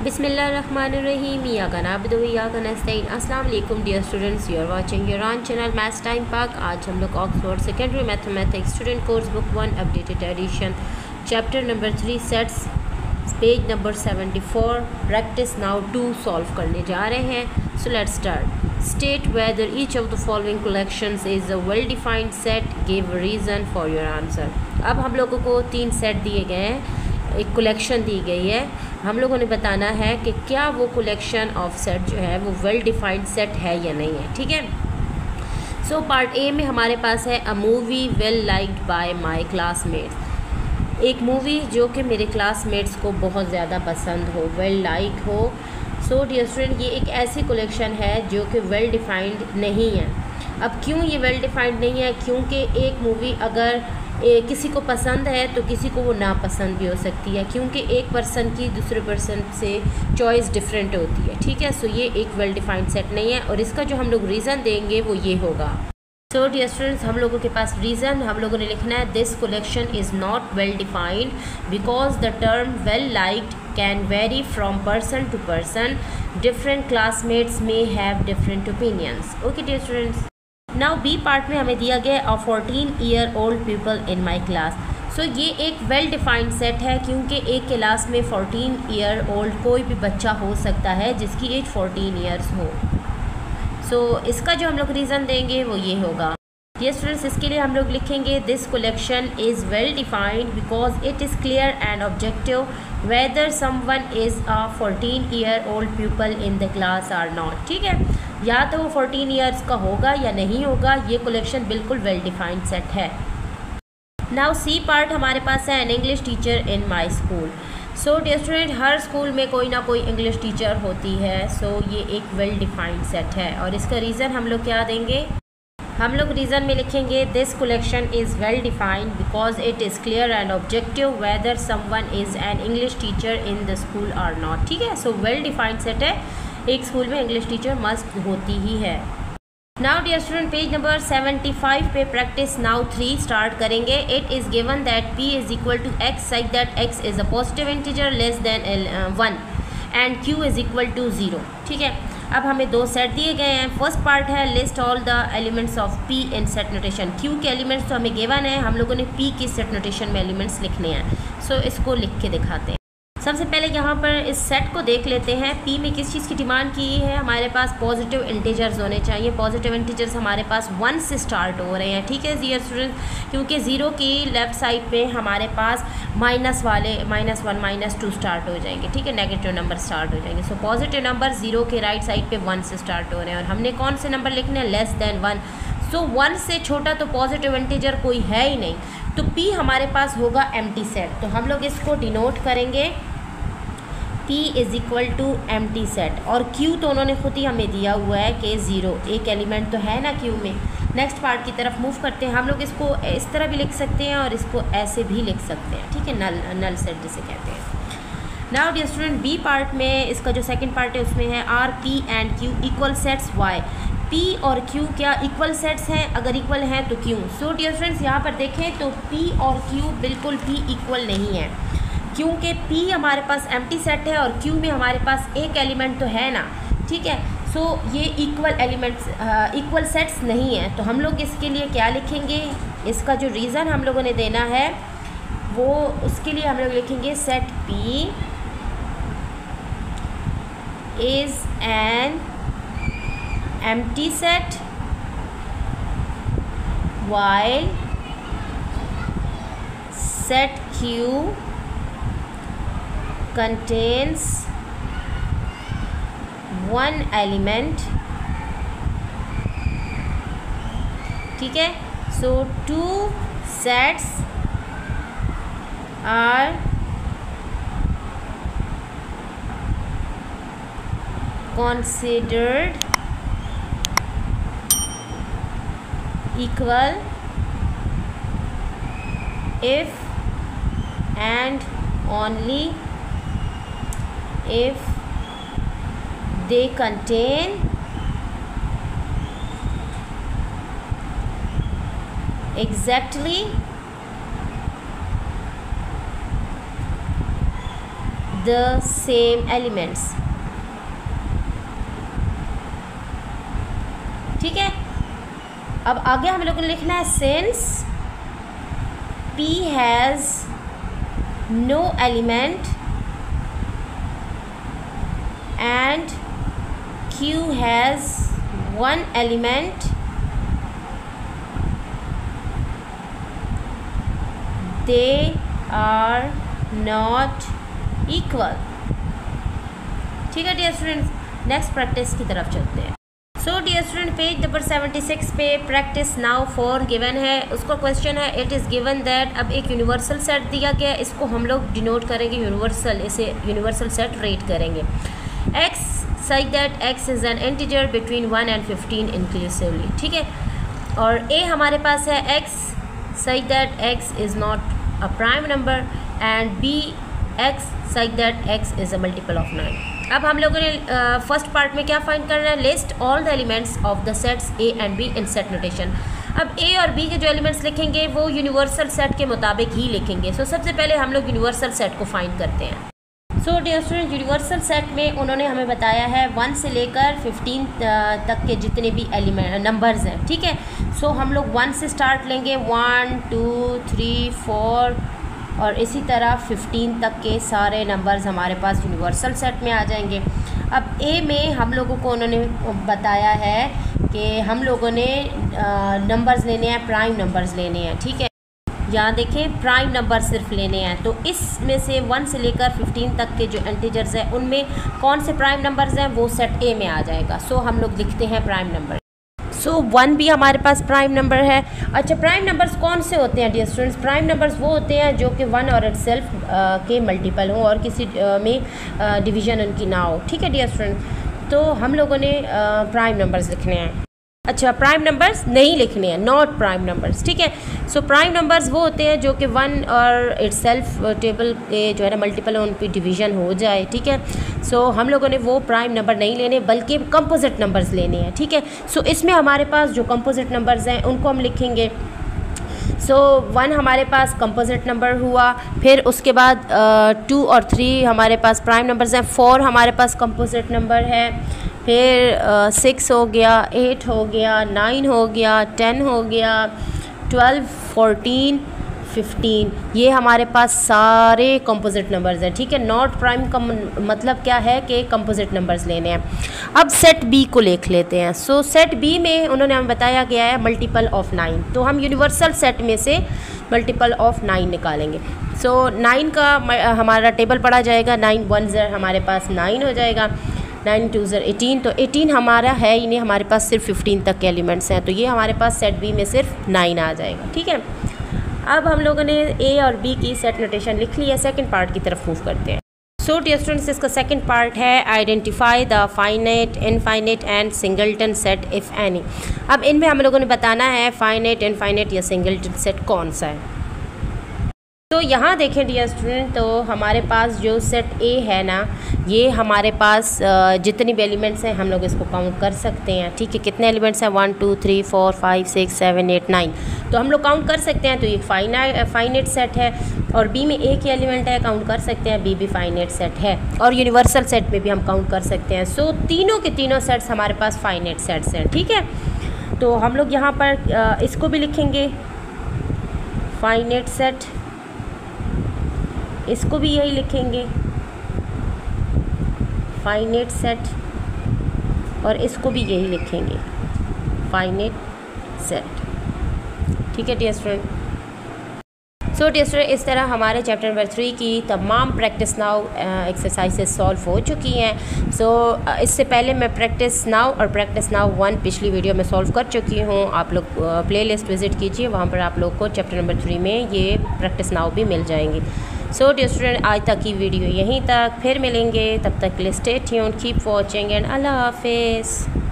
बिस्मिल्लाहिर्रहमानिर्रहीम अस्सलाम वालेकुम dear students, you are watching your own channel maths time Pak. आज हम लोग Oxford secondary mathematics student course book 1 updated edition chapter number 3 sets page number 74 practice now 2 solve करने जा रहे हैं। So let's start. State whether each of the following collections is a well defined set, give reason for your answer. अब हम लोगों को 3 set दिए गए हैं, एक कलेक्शन दी गई है। हम लोगों ने बताना है कि क्या वो कलेक्शन ऑफ सेट जो है वो वेल डिफाइंड सेट है या नहीं है। ठीक है। सो पार्ट ए में हमारे पास है a movie well liked by my classmates. एक मूवी जो कि मेरे क्लासमेट्स को बहुत ज़्यादा पसंद हो, वेल लाइक हो। सो डियर स्टूडेंट, ये एक ऐसी कलेक्शन है जो कि वेल डिफाइंड नहीं है। अब क्यों ये वेल डिफाइंड नहीं है? क्योंकि एक मूवी अगर किसी को पसंद है तो किसी को वो नापसंद भी हो सकती है, क्योंकि एक पर्सन की दूसरे पर्सन से चॉइस डिफरेंट होती है। ठीक है। सो ये एक वेल डिफाइंड सेट नहीं है और इसका जो हम लोग रीज़न देंगे वो ये होगा। सो डियर स्टूडेंट्स, हम लोगों के पास रीज़न हम लोगों ने लिखना है this collection is not well defined because the term well liked can vary from person to person, different classmates may have different opinions. Okay dear students, now B part में हमें दिया गया a 14 old people in my class. So ये एक well defined set है क्योंकि एक class में 14 ओल्ड कोई भी बच्चा हो सकता है जिसकी एज 14 ईयर्स हो। सो इसका जो हम लोग रीज़न देंगे वो ये होगा। ये स्टूडेंट्स, इसके लिए हम लोग लिखेंगे this collection is well defined because it is clear and objective whether someone is a 14 old people in the class or not. ठीक है, या तो वो 14 ईयर्स का होगा या नहीं होगा, ये कलेक्शन बिल्कुल वेल डिफाइंड सेट है। नाउ सी पार्ट हमारे पास है an English teacher in my school. So dear student, हर स्कूल में कोई ना कोई इंग्लिश टीचर होती है। सो ये एक वेल डिफाइंड सेट है और इसका रीज़न हम लोग क्या देंगे? हम लोग रीज़न में लिखेंगे this collection is well defined because it is clear and objective whether someone is an English teacher in the school or not. ठीक है। सो वेल डिफाइंड सेट है, एक स्कूल में इंग्लिश टीचर मस्ट होती ही है। Now dear student, page number 75 पे practice now 3 start करेंगे। It is given that p is equal to x such that x is a positive integer less than 1 and q is equal to 0। ठीक है। अब हमें 2 set दिए गए हैं। First part है list all the elements of p in set notation. q के elements तो हमें गिवन है, हम लोगों ने p की सेट नोटेशन में एलिमेंट्स लिखने हैं। सो इसको लिख के दिखाते हैं। सबसे पहले यहाँ पर इस सेट को देख लेते हैं। p में किस चीज़ की डिमांड की है? हमारे पास पॉजिटिव इंटीजर्स होने चाहिए। पॉजिटिव इंटीजर्स हमारे पास 1 से स्टार्ट हो रहे हैं। ठीक है डियर स्टूडेंट्स, क्योंकि 0 की लेफ़्ट साइड पे हमारे पास माइनस वाले -1 -2 स्टार्ट हो जाएंगे। ठीक है, नेगेटिव नंबर स्टार्ट हो जाएंगे। सो पॉजिटिव नंबर 0 के राइट साइड पे 1 से स्टार्ट हो रहे हैं और हमने कौन से नंबर लिखने हैं? Less than 1। सो 1 से छोटा तो पॉजिटिव इंटीजर कोई है ही नहीं, तो p हमारे पास होगा एम्प्टी सेट। तो हम लोग इसको डिनोट करेंगे p is equal to empty set और q तो उन्होंने खुद ही हमें दिया हुआ है कि 0, एक एलिमेंट तो है ना q में। नेक्स्ट पार्ट की तरफ मूव करते हैं। हम लोग इसको इस तरह भी लिख सकते हैं और इसको ऐसे भी लिख सकते हैं। ठीक है, नल सेट जिसे कहते हैं। Now dear student, B part में इसका जो सेकंड पार्ट है उसमें है are p and q equal sets y। p और q क्या इक्वल सेट्स हैं? अगर इक्वल हैं तो क्यों? सो डियर स्टूडेंट्स, यहाँ पर देखें तो p और q बिल्कुल भी इक्वल नहीं है, क्योंकि p हमारे पास एम्प्टी सेट है और q में हमारे पास एक एलिमेंट तो है ना। ठीक है। सो ये इक्वल सेट्स नहीं है। तो हम लोग इसके लिए क्या लिखेंगे? इसका जो रीज़न हम लोगों ने देना है वो उसके लिए हम लोग लिखेंगे set p is an empty set while set q contains one element। ठीक है। सो 2 sets are considered equal if and only if they contain exactly the same elements। ठीक है, अब आगे हम लोगों ने लिखना है since P has no element and Q has one element, they are not equal। ठीक है डियर स्टूडेंट्स, नेक्स्ट प्रैक्टिस की तरफ चलते हैं। So dear student, page number 76 पे प्रैक्टिस नाउ 4 गिवन है। उसका क्वेश्चन है इट इज़ गिवन दैट, अब एक यूनिवर्सल सेट दिया गया, इसको हम लोग डिनोट करेंगे यूनिवर्सल, इसे यूनिवर्सल सेट रेट करेंगे। x such that x is an integer between 1 and 15 inclusively। ठीक है, और a हमारे पास है x such that x is not a prime number and b x such that x is a multiple of 9। अब हम लोगों ने फर्स्ट पार्ट में क्या फाइंड करना है, list all the elements of the sets a and b in set notation. अब a और b के जो एलिमेंट्स लिखेंगे वो यूनिवर्सल सेट के मुताबिक ही लिखेंगे। सो सबसे पहले हम लोग यूनिवर्सल सेट को फाइंड करते हैं। So dear student, universal set में उन्होंने हमें बताया है 1 से लेकर 15 तक के जितने भी एलिमेंट नंबर्स हैं। ठीक है, सो हम लोग 1 से स्टार्ट लेंगे, 1 2 3 4 और इसी तरह 15 तक के सारे नंबर्स हमारे पास यूनिवर्सल सेट में आ जाएंगे। अब ए में हम लोगों को उन्होंने बताया है कि हम लोगों ने नंबर्स लेने हैं, प्राइम नंबर्स लेने हैं। ठीक है, यहाँ देखें प्राइम नंबर सिर्फ लेने हैं, तो इसमें से 1 से लेकर 15 तक के जो इंटीजर्स हैं उनमें कौन से प्राइम नंबर्स हैं वो सेट ए में आ जाएगा। सो हम लोग लिखते हैं प्राइम नंबर। सो 1 भी हमारे पास प्राइम नंबर है। अच्छा, प्राइम नंबर्स कौन से होते हैं डियर स्टूडेंट्स? प्राइम नंबर्स वो होते हैं जो कि 1 और इटसेल्फ के मल्टीपल हों और किसी में डिवीज़न उनकी ना हो। ठीक है डियर स्टूडेंट, तो हम लोगों ने प्राइम नंबर्स लिखने हैं। अच्छा, प्राइम नंबर्स नहीं लिखने हैं, नॉट प्राइम नंबर्स। ठीक है, सो प्राइम नंबर्स वो होते हैं जो कि 1 और इटसेल्फ टेबल के जो है ना मल्टीपल उन पर डिवीज़न हो जाए। ठीक है, सो हम लोगों ने वो प्राइम नंबर नहीं लेने बल्कि कंपोजिट नंबर्स लेने हैं। ठीक है, सो इसमें हमारे पास जो कंपोजिट नंबर्स हैं उनको हम लिखेंगे। सो 1 हमारे पास कंपोजिट नंबर हुआ, फिर उसके बाद 2 और 3 हमारे पास प्राइम नंबर्स हैं, 4 हमारे पास कंपोजिट नंबर है, फिर 6 हो गया, 8 हो गया, 9 हो गया, 10 हो गया, 12 14 15, ये हमारे पास सारे कंपोजिट नंबर्स हैं। ठीक है, नॉट प्राइम का मतलब क्या है कि कंपोजिट नंबर्स लेने हैं। अब सेट बी को लिख लेते हैं। सो सेट बी में उन्होंने हमें बताया गया है मल्टीपल ऑफ 9, तो हम यूनिवर्सल सेट में से मल्टीपल ऑफ 9 निकालेंगे। सो 9 का हमारा टेबल पढ़ा जाएगा, 9 1 0 हमारे पास 9 हो जाएगा, 9 2 0 18, तो 18 हमारा है ही नहीं, हमारे पास सिर्फ 15 तक के एलिमेंट्स हैं, तो ये हमारे पास सेट बी में सिर्फ 9 आ जाएगा। ठीक है, अब हम लोगों ने ए और बी की सेट नोटेशन लिख ली है। सेकंड पार्ट की तरफ मूव करते हैं। सो डियर स्टूडेंट्स, इसका सेकंड पार्ट है identify the finite, infinite and singleton set if any. अब इनमें हम लोगों ने बताना है फाइनाइट, इनफाइनाइट या सिंगलटन सेट कौन सा है। तो यहाँ देखें डियर स्टूडेंट, तो हमारे पास जो सेट ए है ना, ये हमारे पास जितनी भी एलिमेंट्स हैं हम लोग इसको काउंट कर सकते हैं। ठीक है, कितने एलिमेंट्स हैं 1 2 3 4 5 6 7 8 9, तो हम लोग काउंट कर सकते हैं। तो ये फाइनाइट सेट है, और बी में एक ही एलिमेंट है, काउंट कर सकते हैं, बी भी फाइनाइट सेट है, और यूनिवर्सल सेट में भी हम काउंट कर सकते हैं। सो तीनों के तीनों सेट्स हमारे पास फाइनाइट सेट्स हैं। ठीक है, तो हम लोग यहाँ पर इसको भी लिखेंगे फाइनाइट सेट, इसको भी यही लिखेंगे फाइनाइट सेट, और इसको भी यही लिखेंगे फाइनाइट सेट। ठीक है dear student, so dear student, इस तरह हमारे चैप्टर नंबर 3 की तमाम प्रैक्टिस नाउ एक्सरसाइजेस सॉल्व हो चुकी हैं। सो इससे पहले मैं प्रैक्टिस नाउ और प्रैक्टिस नाउ 1 पिछली वीडियो में सॉल्व कर चुकी हूँ। आप लोग प्लेलिस्ट विज़िट कीजिए, वहाँ पर आप लोग को चैप्टर नंबर 3 में ये प्रैक्टिस नाउ भी मिल जाएंगी। सो डियर स्टूडेंट, आज तक की वीडियो यहीं तक, फिर मिलेंगे, तब तक के लिए stay tuned, keep watching and अल्लाह हाफिज़।